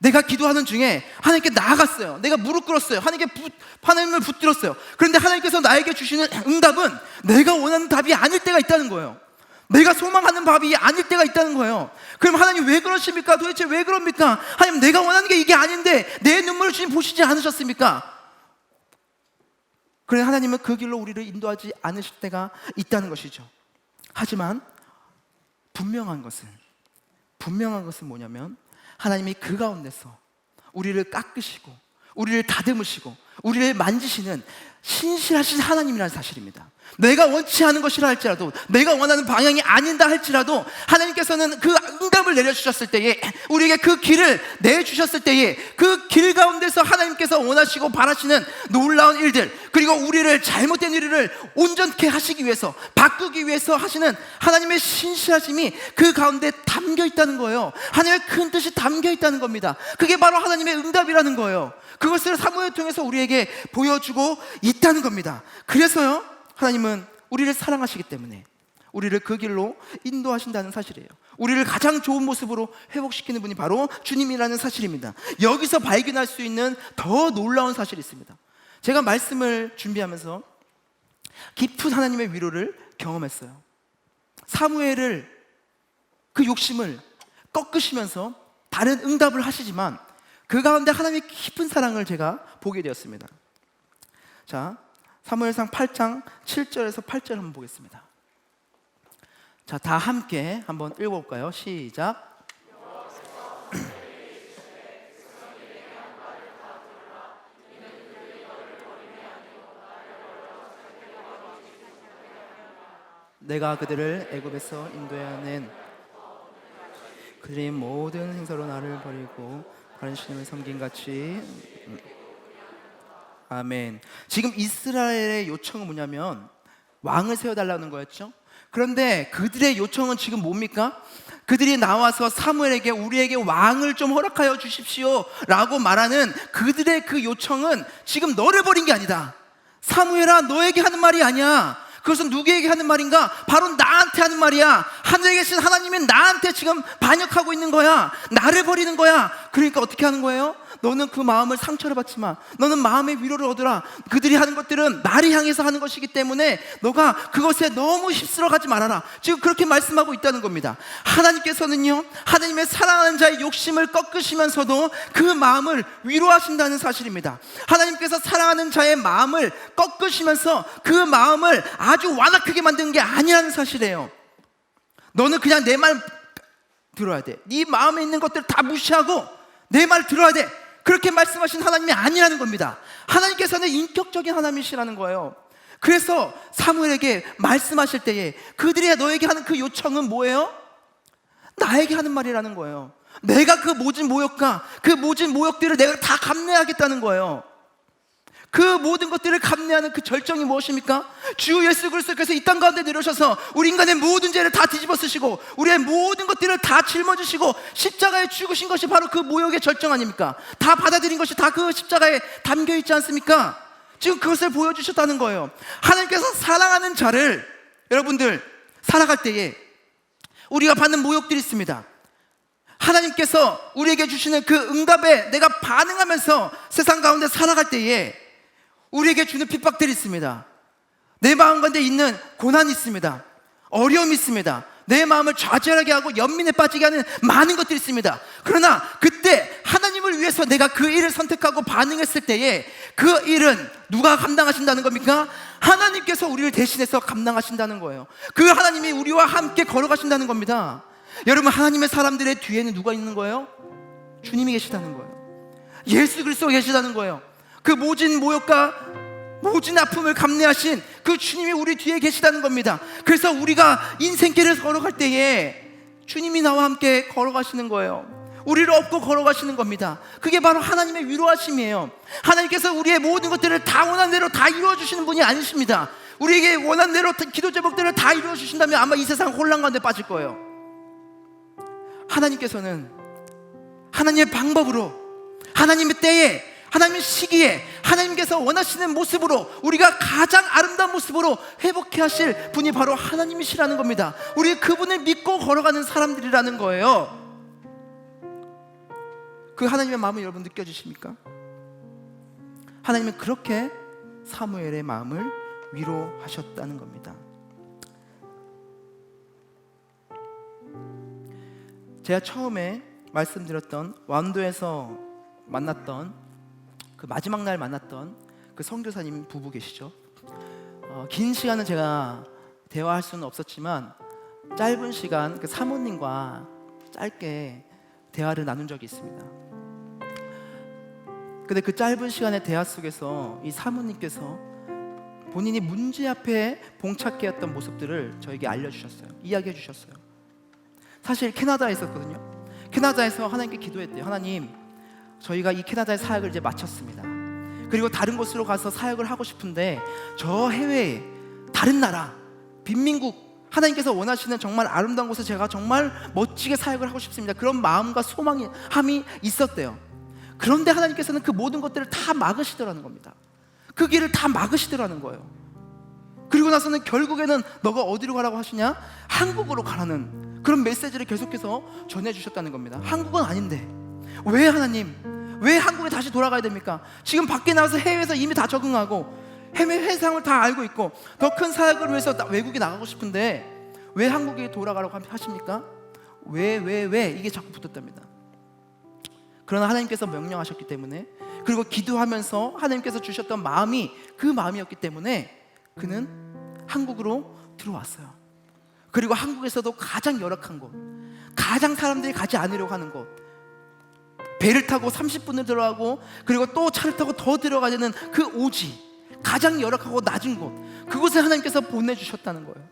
A: 내가 기도하는 중에 하나님께 나아갔어요. 내가 무릎 꿇었어요. 하나님을 붙들었어요. 그런데 하나님께서 나에게 주시는 응답은 내가 원하는 답이 아닐 때가 있다는 거예요. 내가 소망하는 답이 아닐 때가 있다는 거예요. 그럼 하나님 왜 그러십니까? 도대체 왜 그럽니까? 하나님, 내가 원하는 게 이게 아닌데 내 눈물을 주님 보시지 않으셨습니까? 그런데 하나님은 그 길로 우리를 인도하지 않으실 때가 있다는 것이죠. 하지만 분명한 것은 뭐냐면 하나님이 그 가운데서 우리를 깎으시고 우리를 다듬으시고 우리를 만지시는 신실하신 하나님이라는 사실입니다. 내가 원치 않은 것이라 할지라도, 내가 원하는 방향이 아닌다 할지라도 하나님께서는 그 응답을 내려주셨을 때에, 우리에게 그 길을 내주셨을 때에 그 길 가운데서 하나님께서 원하시고 바라시는 놀라운 일들, 그리고 우리를 잘못된 일을 온전케 하시기 위해서, 바꾸기 위해서 하시는 하나님의 신실하심이 그 가운데 담겨 있다는 거예요. 하나님의 큰 뜻이 담겨 있다는 겁니다. 그게 바로 하나님의 응답이라는 거예요. 그것을 사무엘을 통해서 우리에게 보여주고 있다는 겁니다. 그래서요, 하나님은 우리를 사랑하시기 때문에 우리를 그 길로 인도하신다는 사실이에요. 우리를 가장 좋은 모습으로 회복시키는 분이 바로 주님이라는 사실입니다. 여기서 발견할 수 있는 더 놀라운 사실이 있습니다. 제가 말씀을 준비하면서 깊은 하나님의 위로를 경험했어요. 사무엘을, 그 욕심을 꺾으시면서 다른 응답을 하시지만 그 가운데 하나님의 깊은 사랑을 제가 보게 되었습니다. 자, 사무엘상 8장 7절에서 8절 한번 보겠습니다. 자, 다 함께 한번 읽어볼까요? 시작. 내가 그들을 애굽에서 인도해 낸 그들의 모든 행사로 나를 버리고 다른 신을 섬긴 같이. 아멘. 지금 이스라엘의 요청은 뭐냐면 왕을 세워달라는 거였죠. 그런데 그들의 요청은 지금 뭡니까? 그들이 나와서 사무엘에게 우리에게 왕을 좀 허락하여 주십시오 라고 말하는 그들의 그 요청은 지금 너를 버린 게 아니다. 사무엘아, 너에게 하는 말이 아니야. 그것은 누구에게 하는 말인가? 바로 나한테 하는 말이야. 하늘에 계신 하나님이 나한테 지금 반역하고 있는 거야. 나를 버리는 거야. 그러니까 어떻게 하는 거예요? 너는 그 마음을 상처를 받지만 너는 마음의 위로를 얻으라. 그들이 하는 것들은 나를 향해서 하는 것이기 때문에 너가 그것에 너무 휩쓸어 가지 말아라. 지금 그렇게 말씀하고 있다는 겁니다. 하나님께서는요, 하나님의 사랑하는 자의 욕심을 꺾으시면서도 그 마음을 위로하신다는 사실입니다. 하나님께서 사랑하는 자의 마음을 꺾으시면서 그 마음을 아주 완악하게 만드는 게 아니라는 사실이에요. 너는 그냥 내 말 들어야 돼. 네 마음에 있는 것들 다 무시하고 내 말 들어야 돼. 그렇게 말씀하신 하나님이 아니라는 겁니다. 하나님께서는 인격적인 하나님이시라는 거예요. 그래서 사무엘에게 말씀하실 때에 그들이 너에게 하는 그 요청은 뭐예요? 나에게 하는 말이라는 거예요. 내가 그 모진 모욕과 그 모진 모욕들을 내가 다 감내하겠다는 거예요. 그 모든 것들을 감내하는 그 절정이 무엇입니까? 주 예수 그리스도께서 이 땅 가운데 내려오셔서 우리 인간의 모든 죄를 다 뒤집어 쓰시고 우리의 모든 것들을 다 짊어지시고 십자가에 죽으신 것이 바로 그 모욕의 절정 아닙니까? 다 받아들인 것이 다 그 십자가에 담겨 있지 않습니까? 지금 그것을 보여주셨다는 거예요. 하나님께서 사랑하는 자를, 여러분들 살아갈 때에 우리가 받는 모욕들이 있습니다. 하나님께서 우리에게 주시는 그 응답에 내가 반응하면서 세상 가운데 살아갈 때에 우리에게 주는 핍박들이 있습니다. 내 마음 가운데 있는 고난이 있습니다. 어려움이 있습니다. 내 마음을 좌절하게 하고 연민에 빠지게 하는 많은 것들이 있습니다. 그러나 그때 하나님을 위해서 내가 그 일을 선택하고 반응했을 때에 그 일은 누가 감당하신다는 겁니까? 하나님께서 우리를 대신해서 감당하신다는 거예요. 그 하나님이 우리와 함께 걸어가신다는 겁니다. 여러분, 하나님의 사람들의 뒤에는 누가 있는 거예요? 주님이 계시다는 거예요. 예수 그리스도가 계시다는 거예요. 그 모진 모욕과 모진 아픔을 감내하신 그 주님이 우리 뒤에 계시다는 겁니다. 그래서 우리가 인생길을 걸어갈 때에 주님이 나와 함께 걸어가시는 거예요. 우리를 업고 걸어가시는 겁니다. 그게 바로 하나님의 위로하심이에요. 하나님께서 우리의 모든 것들을 다 원하는 대로 다 이루어주시는 분이 아니십니다. 우리에게 원하는 대로 기도 제목들을 다 이루어주신다면 아마 이 세상 혼란 가운데 빠질 거예요. 하나님께서는 하나님의 방법으로, 하나님의 때에, 하나님의 시기에, 하나님께서 원하시는 모습으로, 우리가 가장 아름다운 모습으로 회복해 하실 분이 바로 하나님이시라는 겁니다. 우리 그분을 믿고 걸어가는 사람들이라는 거예요. 그 하나님의 마음을 여러분 느껴지십니까? 하나님은 그렇게 사무엘의 마음을 위로하셨다는 겁니다. 제가 처음에 말씀드렸던 완도에서 만났던 그 마지막 날 만났던 그 선교사님 부부 계시죠? 긴 시간은 제가 대화할 수는 없었지만 짧은 시간 그 사모님과 짧게 대화를 나눈 적이 있습니다. 근데 그 짧은 시간의 대화 속에서 이 사모님께서 본인이 문제 앞에 봉착해 왔던 모습들을 저에게 알려주셨어요. 이야기해 주셨어요. 사실 캐나다에 있었거든요. 캐나다에서 하나님께 기도했대요. 하나님, 저희가 이 캐나다의 사역을 이제 마쳤습니다. 그리고 다른 곳으로 가서 사역을 하고 싶은데 저 해외에 다른 나라, 빈민국, 하나님께서 원하시는 정말 아름다운 곳에 제가 정말 멋지게 사역을 하고 싶습니다. 그런 마음과 소망이 있었대요. 그런데 하나님께서는 그 모든 것들을 다 막으시더라는 겁니다. 그 길을 다 막으시더라는 거예요. 그리고 나서는 결국에는 너가 어디로 가라고 하시냐? 한국으로 가라는 그런 메시지를 계속해서 전해주셨다는 겁니다. 한국은 아닌데 왜 하나님, 왜 한국에 다시 돌아가야 됩니까? 지금 밖에 나와서 해외에서 이미 다 적응하고 해외 회상을 다 알고 있고 더 큰 사역을 위해서 외국에 나가고 싶은데 왜 한국에 돌아가라고 하십니까? 왜 이게 자꾸 붙었답니다. 그러나 하나님께서 명령하셨기 때문에, 그리고 기도하면서 하나님께서 주셨던 마음이 그 마음이었기 때문에 그는 한국으로 들어왔어요. 그리고 한국에서도 가장 열악한 곳, 가장 사람들이 가지 않으려고 하는 곳, 배를 타고 30분을 들어가고 그리고 또 차를 타고 더 들어가야 되는 그 오지, 가장 열악하고 낮은 곳, 그곳에 하나님께서 보내주셨다는 거예요.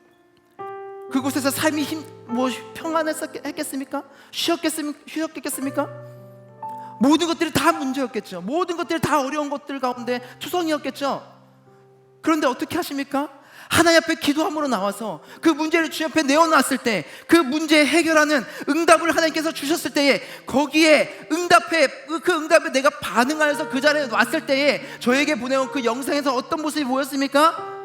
A: 그곳에서 삶이 평안했겠습니까? 쉬었겠습니까? 모든 것들이 다 문제였겠죠. 모든 것들이 다 어려운 것들 가운데 투성이었겠죠. 그런데 어떻게 하십니까? 하나님 앞에 기도함으로 나와서 그 문제를 주님 앞에 내어놨을 때, 그 문제 해결하는 응답을 하나님께서 주셨을 때에 거기에 그 응답에 내가 반응하여서 그 자리에 왔을 때에 저에게 보내온 그 영상에서 어떤 모습이 보였습니까?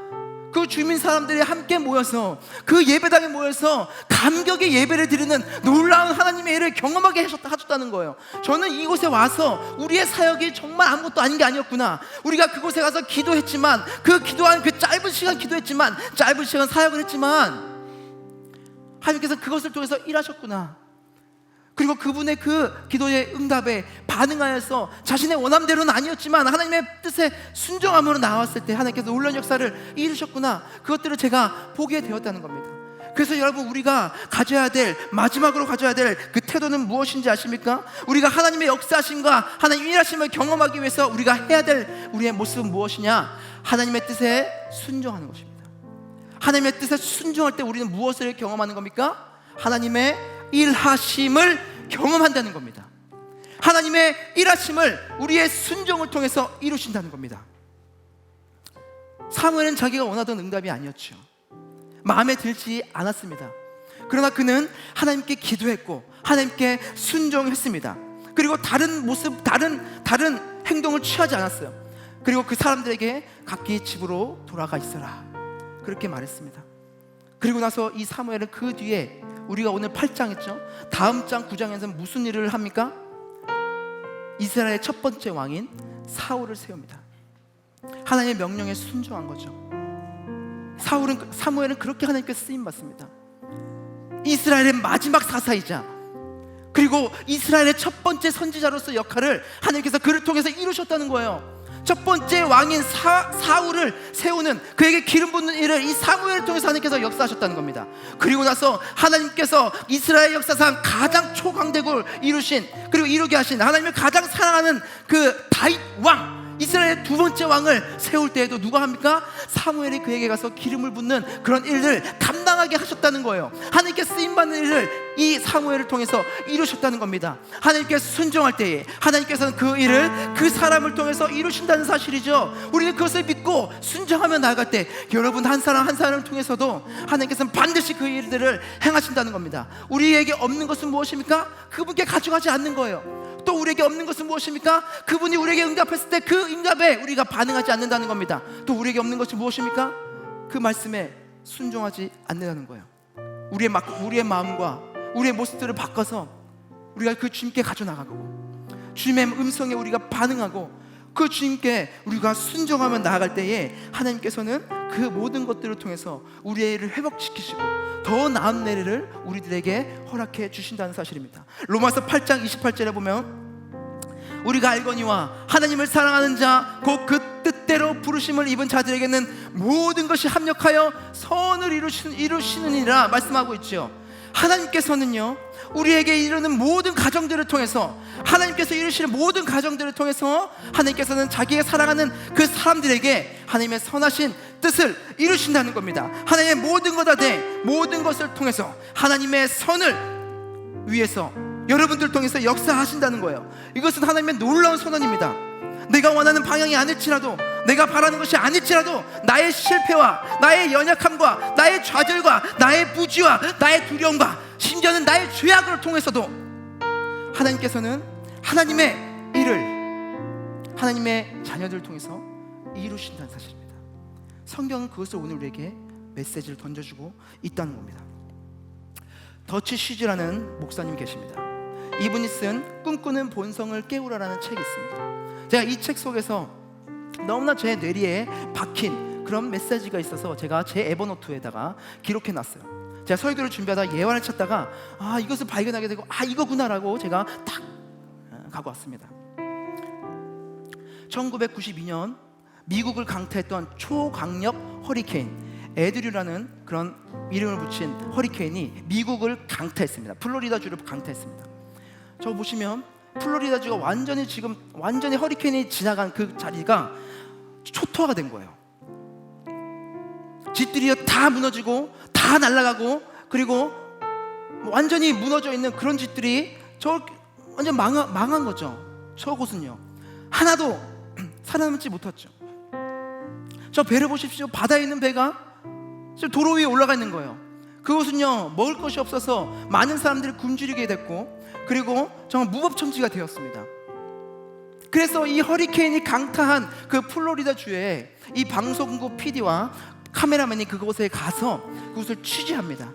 A: 그 주민 사람들이 함께 모여서 그 예배당에 모여서 감격의 예배를 드리는 놀라운 하나님의 일을 경험하게 하셨다는 거예요. 저는 이곳에 와서 우리의 사역이 정말 아무것도 아닌 게 아니었구나, 우리가 그곳에 가서 기도했지만, 그 기도한 그 짧은 시간 기도했지만, 짧은 시간 사역을 했지만 하나님께서 그것을 통해서 일하셨구나. 그리고 그분의 그 기도의 응답에 반응하여서 자신의 원함대로는 아니었지만 하나님의 뜻에 순종함으로 나왔을 때 하나님께서 놀라운 역사를 이루셨구나. 그것들을 제가 보게 되었다는 겁니다. 그래서 여러분, 우리가 마지막으로 가져야 될 그 태도는 무엇인지 아십니까? 우리가 하나님의 역사하심과 하나님 일하심을 경험하기 위해서 우리가 해야 될 우리의 모습은 무엇이냐? 하나님의 뜻에 순종하는 것입니다. 하나님의 뜻에 순종할 때 우리는 무엇을 경험하는 겁니까? 하나님의 일하심을 경험한다는 겁니다. 하나님의 일하심을 우리의 순종을 통해서 이루신다는 겁니다. 사무엘은 자기가 원하던 응답이 아니었죠. 마음에 들지 않았습니다. 그러나 그는 하나님께 기도했고 하나님께 순종했습니다. 그리고 다른 모습, 다른 행동을 취하지 않았어요. 그리고 그 사람들에게 각기 집으로 돌아가 있어라, 그렇게 말했습니다. 그리고 나서 이 사무엘은 그 뒤에 우리가 오늘 8장 했죠. 다음 장 9장에서 무슨 일을 합니까? 이스라엘의 첫 번째 왕인 사울을 세웁니다. 하나님의 명령에 순종한 거죠. 사무엘은 그렇게 하나님께 쓰임 받습니다. 이스라엘의 마지막 사사이자 그리고 이스라엘의 첫 번째 선지자로서 역할을 하나님께서 그를 통해서 이루셨다는 거예요. 첫 번째 왕인 사울을 세우는, 그에게 기름 붓는 일을 이 사무엘을 통해서 하나님께서 역사하셨다는 겁니다. 그리고 나서 하나님께서 이스라엘 역사상 가장 초강대국을 이루신, 그리고 이루게 하신, 하나님을 가장 사랑하는 그 다윗 왕, 이스라엘의 두 번째 왕을 세울 때에도 누가 합니까? 사무엘이 그에게 가서 기름을 붓는 그런 일을 감당하게 하셨다는 거예요. 하나님께 쓰임받는 일을 이 사무엘을 통해서 이루셨다는 겁니다. 하나님께 순종할 때에 하나님께서는 그 일을 그 사람을 통해서 이루신다는 사실이죠. 우리는 그것을 믿고 순종하며 나아갈 때 여러분 한 사람 한 사람을 통해서도 하나님께서는 반드시 그 일들을 행하신다는 겁니다. 우리에게 없는 것은 무엇입니까? 그분께 가져가지 않는 거예요. 또 우리에게 없는 것은 무엇입니까? 그분이 우리에게 응답했을 때 그 응답에 우리가 반응하지 않는다는 겁니다. 또 우리에게 없는 것이 무엇입니까? 그 말씀에 순종하지 않는다는 거예요. 우리의 마음과 우리의 모습들을 바꿔서 우리가 그 주님께 가져나가고, 주님의 음성에 우리가 반응하고 그 주님께 우리가 순종하며 나아갈 때에 하나님께서는 그 모든 것들을 통해서 우리의 일을 회복시키시고 더 나은 내일을 우리들에게 허락해 주신다는 사실입니다. 로마서 8장 28절에 보면 우리가 알거니와 하나님을 사랑하는 자 곧 그 뜻대로 부르심을 입은 자들에게는 모든 것이 합력하여 선을 이루시느니라 말씀하고 있죠. 하나님께서는요, 우리에게 이루는 모든 가정들을 통해서, 하나님께서 이루시는 모든 가정들을 통해서 하나님께서는 자기의 사랑하는 그 사람들에게 하나님의 선하신 뜻을 이루신다는 겁니다. 하나님의 모든 모든 것을 통해서 하나님의 선을 위해서 여러분들 통해서 역사하신다는 거예요. 이것은 하나님의 놀라운 선언입니다. 내가 원하는 방향이 아닐지라도, 내가 바라는 것이 아닐지라도 나의 실패와 나의 연약함과 나의 좌절과 나의 부지와 나의 두려움과 심지어는 나의 죄악을 통해서도 하나님께서는 하나님의 일을 하나님의 자녀들을 통해서 이루신다는 사실입니다. 성경은 그것을 오늘 우리에게 메시지를 던져주고 있다는 겁니다. 더치 쉬즈라는 목사님이 계십니다. 이분이 쓴 꿈꾸는 본성을 깨우라라는 책이 있습니다. 제가 이 책 속에서 너무나 제 뇌리에 박힌 그런 메시지가 있어서 제가 제 에버노트에다가 기록해 놨어요. 제가 설교를 준비하다 예화를 찾다가 이것을 발견하게 되고 이거구나라고 제가 딱 가고 왔습니다. 1992년 미국을 강타했던 초강력 허리케인 애드류라는 그런 이름을 붙인 허리케인이 미국을 강타했습니다. 플로리다주를 강타했습니다. 저 보시면 플로리다주가 완전히 허리케인이 지나간 그 자리가 초토화가 된 거예요. 집들이 다 무너지고 다 날아가고, 그리고 완전히 무너져 있는 그런 집들이 완전 망한 거죠. 저곳은요 하나도 살아남지 못했죠. 저 배를 보십시오. 바다에 있는 배가 지금 도로 위에 올라가 있는 거예요. 그곳은요 먹을 것이 없어서 많은 사람들이 굶주리게 됐고, 그리고 정말 무법천지가 되었습니다. 그래서 이 허리케인이 강타한 그 플로리다 주에 이 방송국 PD와 카메라맨이 그곳에 가서 그곳을 취재합니다.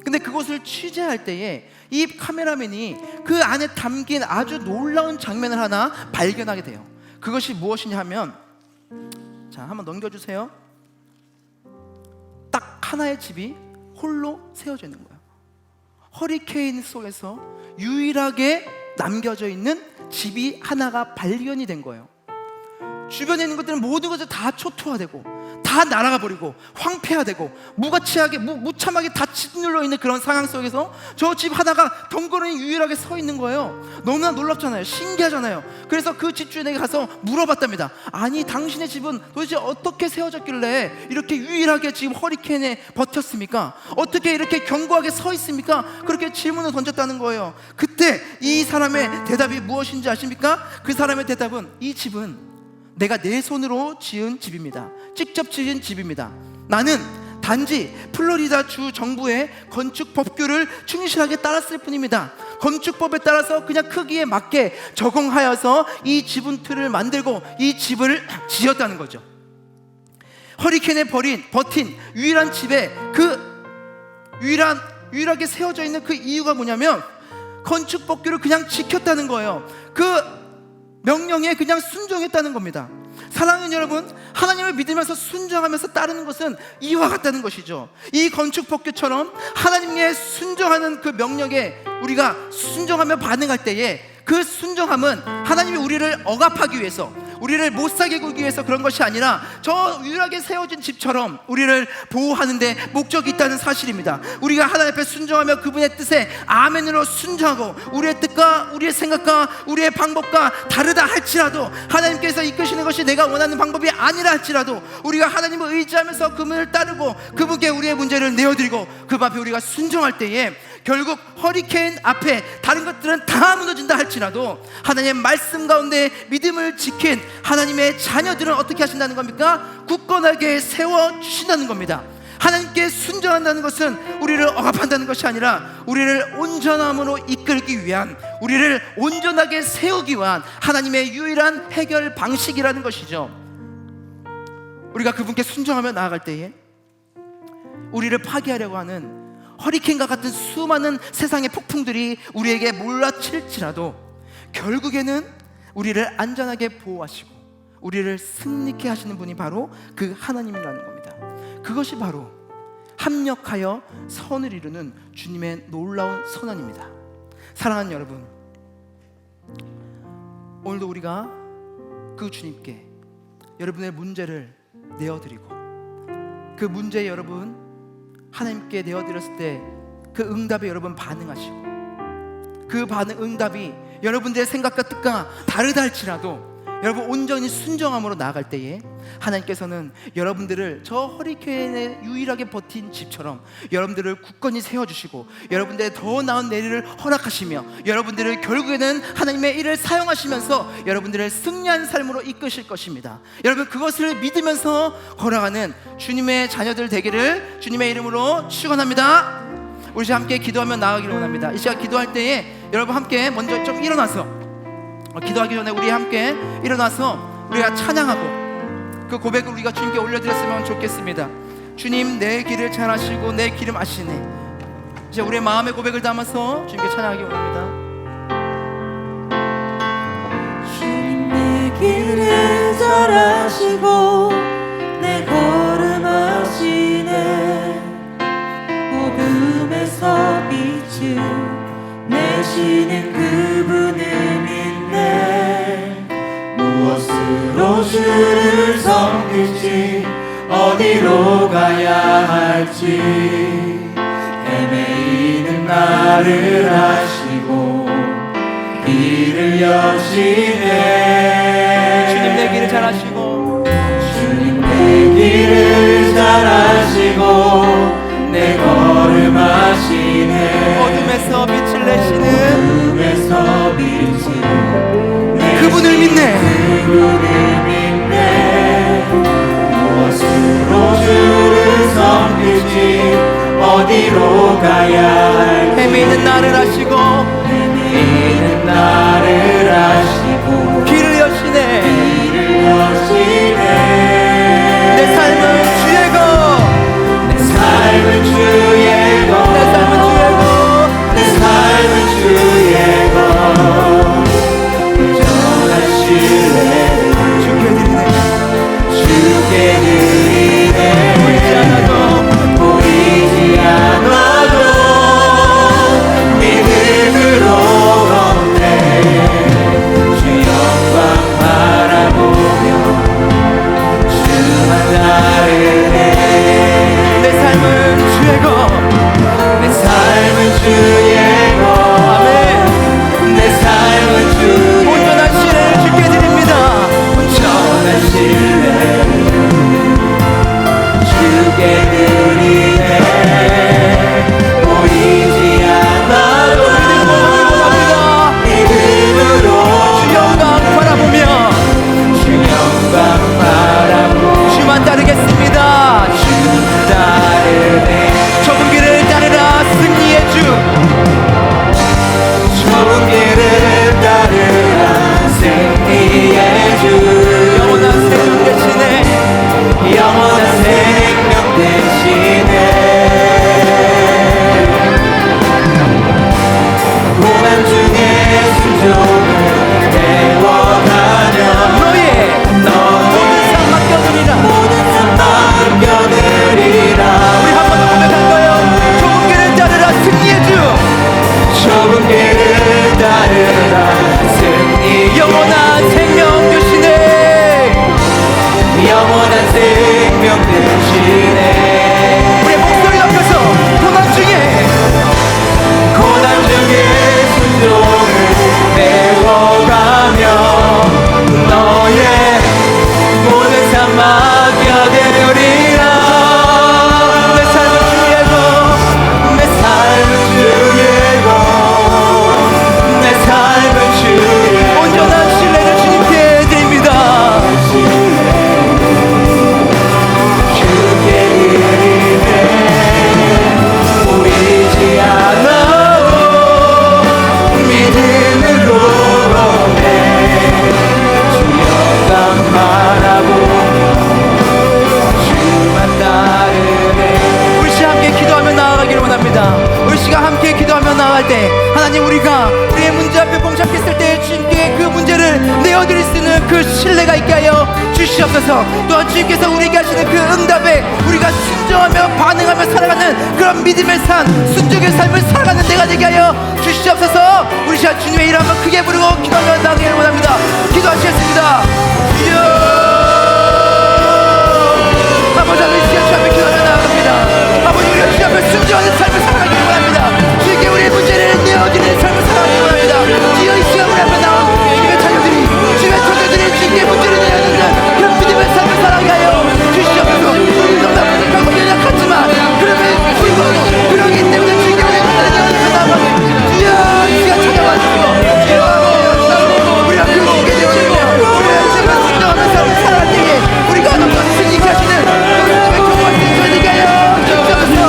A: 근데 그곳을 취재할 때에 이 카메라맨이 그 안에 담긴 아주 놀라운 장면을 하나 발견하게 돼요. 그것이 무엇이냐 하면, 자, 한번 넘겨주세요. 딱 하나의 집이 홀로 세워져 있는 거예요. 허리케인 속에서 유일하게 남겨져 있는 집이 하나가 발견이 된 거예요. 주변에 있는 것들은 모든 것을 다 초토화되고 다 날아가 버리고 황폐화되고 무참하게 다 짓눌러 있는 그런 상황 속에서 저 집 하나가 덩그러니 유일하게 서 있는 거예요. 너무나 놀랍잖아요. 신기하잖아요. 그래서 그 집주인에게 가서 물어봤답니다. 아니, 당신의 집은 도대체 어떻게 세워졌길래 이렇게 유일하게 지금 허리케인에 버텼습니까? 어떻게 이렇게 견고하게 서 있습니까? 그렇게 질문을 던졌다는 거예요. 그때 이 사람의 대답이 무엇인지 아십니까? 그 사람의 대답은, 이 집은 내가 내 손으로 지은 집입니다. 직접 지은 집입니다. 나는 단지 플로리다 주 정부의 건축 법규를 충실하게 따랐을 뿐입니다. 건축법에 따라서 그냥 크기에 맞게 적용하여서 이 지붕 틀을 만들고 이 집을 지었다는 거죠. 허리케인에 버틴 유일한 집에 유일하게 세워져 있는 그 이유가 뭐냐면 건축 법규를 그냥 지켰다는 거예요. 그 명령에 그냥 순종했다는 겁니다. 사랑하는 여러분, 하나님을 믿으면서 순종하면서 따르는 것은 이와 같다는 것이죠. 이 건축 법규처럼 하나님께 순종하는 그 명령에 우리가 순종하며 반응할 때에 그 순종함은 하나님이 우리를 억압하기 위해서, 우리를 못 살게 굴기 위해서 그런 것이 아니라 저 유일하게 세워진 집처럼 우리를 보호하는 데 목적이 있다는 사실입니다. 우리가 하나님 앞에 순종하며 그분의 뜻에 아멘으로 순종하고 우리의 뜻과 우리의 생각과 우리의 방법과 다르다 할지라도, 하나님께서 이끄시는 것이 내가 원하는 방법이 아니라 할지라도 우리가 하나님을 의지하면서 그분을 따르고 그분께 우리의 문제를 내어드리고 그 앞에 우리가 순종할 때에 결국 허리케인 앞에 다른 것들은 다 무너진다 할지라도 하나님의 말씀 가운데 믿음을 지킨 하나님의 자녀들은 어떻게 하신다는 겁니까? 굳건하게 세워주신다는 겁니다. 하나님께 순종한다는 것은 우리를 억압한다는 것이 아니라 우리를 온전함으로 이끌기 위한, 우리를 온전하게 세우기 위한 하나님의 유일한 해결 방식이라는 것이죠. 우리가 그분께 순종하며 나아갈 때에 우리를 파괴하려고 하는 허리케인과 같은 수많은 세상의 폭풍들이 우리에게 몰아칠지라도 결국에는 우리를 안전하게 보호하시고 우리를 승리케 하시는 분이 바로 그 하나님이라는 겁니다. 그것이 바로 합력하여 선을 이루는 주님의 놀라운 선언입니다. 사랑하는 여러분, 오늘도 우리가 그 주님께 여러분의 문제를 내어드리고 그 문제에 여러분 하나님께 내어드렸을 때 그 응답에 여러분 반응하시고 그 응답이 여러분들의 생각과 뜻과 다르다 할지라도 여러분 온전히 순종함으로 나아갈 때에 하나님께서는 여러분들을 저 허리케인에 유일하게 버틴 집처럼 여러분들을 굳건히 세워주시고 여러분들의 더 나은 내일을 허락하시며 여러분들을 결국에는 하나님의 일을 사용하시면서 여러분들을 승리한 삶으로 이끄실 것입니다. 여러분 그것을 믿으면서 걸어가는 주님의 자녀들 되기를 주님의 이름으로 축원합니다. 우리 함께 기도하며 나아가기를 원합니다. 이 시간 기도할 때에 여러분 함께 먼저 좀 일어나서 기도하기 전에 우리 함께 일어나서 우리가 찬양하고 그 고백을 우리가 주님께 올려드렸으면 좋겠습니다. 주님 내 길을 잘 아시고 내 길을 아시네. 이제 우리의 마음의 고백을 담아서 주님께 찬양하기 원합니다.
B: 주님 내 길을 잘 아시고 내 걸음 아시네. 어둠에서 빛을 내시는 그분을 믿네. 무엇으로 주를 섬길지 어디로 가야 할지 헤매이는 나를 아시고 길을 여시네.
A: 주님 내 길을 잘 아시고
B: 주님 내 길을 잘 아시고 내 걸음 아시네.
A: 어둠에서 빛을 내시는
B: 어둠에서 빛을
A: 그분을 믿네.
B: 그분을 믿네. 무엇으로 주를 섬길지 어디로 가야 할지
A: 헤매이는 나를 아시고
B: 헤매이는 나를 아시고
A: 길을 여시네.
B: 길을 여시네.
A: 내 삶은 주의 것,
B: 내 삶은 주의 것,
A: 내 삶은 주의 것,
B: 내 삶은 주의 것. 전한 신뢰를
A: 주께 드리네.
B: 주께 드리네.
A: 보이지 않아도
B: 믿음으로
A: 원합니다. 우리 시간 함께 기도하며 나아갈 때 하나님, 우리가 우리의 문제 앞에 봉착했을 때 주님께 그 문제를 내어드릴 수 있는 그 신뢰가 있게 하여 주시옵소서. 또한 주님께서 우리에게 하시는 그 응답에 우리가 순종하며 반응하며 살아가는 그런 믿음의 삶, 순종의 삶을 살아가는 내가 되게 하여 주시옵소서. 우리 시간 주님의 이름 한번 크게 부르고 기도하며 나가기를 원합니다. 기도하시겠습니다. 아버지, 우리 시간 주 앞에 기도하며 나아갑니다. 아버지, 우리 주 앞에 순종하는 삶을 살아가기를 원합니다. 주님께 우리의 문제를 내어드리는 삶을 살아가기를 원합니다. 주여, 이 시간 우리 앞에 나온 주님의 자녀들이, 주님의 자녀들이 주님께 문제를 내어드리는 그런 믿음의 삶을 살아가게 하여 주시옵소서. 우리 너무나 부족하고 연약하지만 그럼에도 불구하고 그러기 때문에 주님께 우리의 문제를 내어드리며 나아갑니다. 주여, 이 시간 찾아와 주시고 주여, 우리가 그 주님께 내어드리며 우리의 주님의 순종하는 삶을 살아갈 때에 우리가 너무 승리케 하시는 주님의 경고할 수 있게 되게 하여 주시옵소서.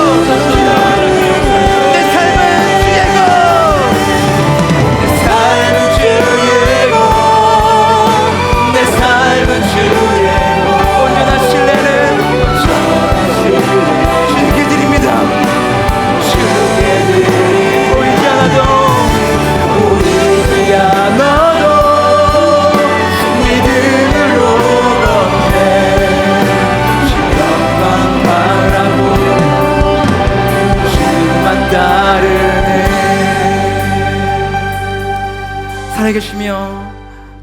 A: 내 삶은 주의 것,
B: 내 삶은 주의 것, 내 삶은 주의 것,
A: 온전한 신뢰는 주님께 드립니다.
B: 주께 드리고
A: 보이지 않아도
B: 보이지 않아도 믿음으로 걷네. 주님만 바라고 주만 따르네.
A: 살아계시며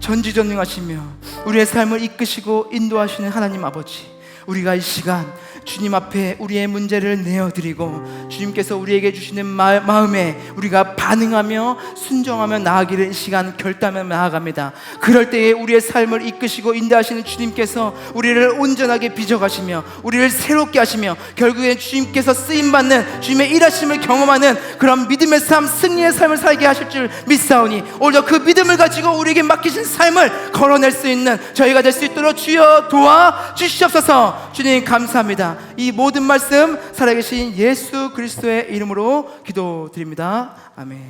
A: 전지전능하시며 우리의 삶을 이끄시고 인도하시는 하나님 아버지, 우리가 이 시간 주님 앞에 우리의 문제를 내어드리고 주님께서 우리에게 주시는 마음에 우리가 반응하며 순종하며 나아가기를 이 시간 결단하며 나아갑니다. 그럴 때에 우리의 삶을 이끄시고 인도하시는 주님께서 우리를 온전하게 빚어가시며 우리를 새롭게 하시며 결국엔 주님께서 쓰임받는 주님의 일하심을 경험하는 그런 믿음의 삶, 승리의 삶을 살게 하실 줄 믿사오니 오늘도 그 믿음을 가지고 우리에게 맡기신 삶을 걸어낼 수 있는 저희가 될 수 있도록 주여 도와주시옵소서. 주님 감사합니다. 이 모든 말씀 살아계신 예수 그리스도의 이름으로 기도드립니다. 아멘.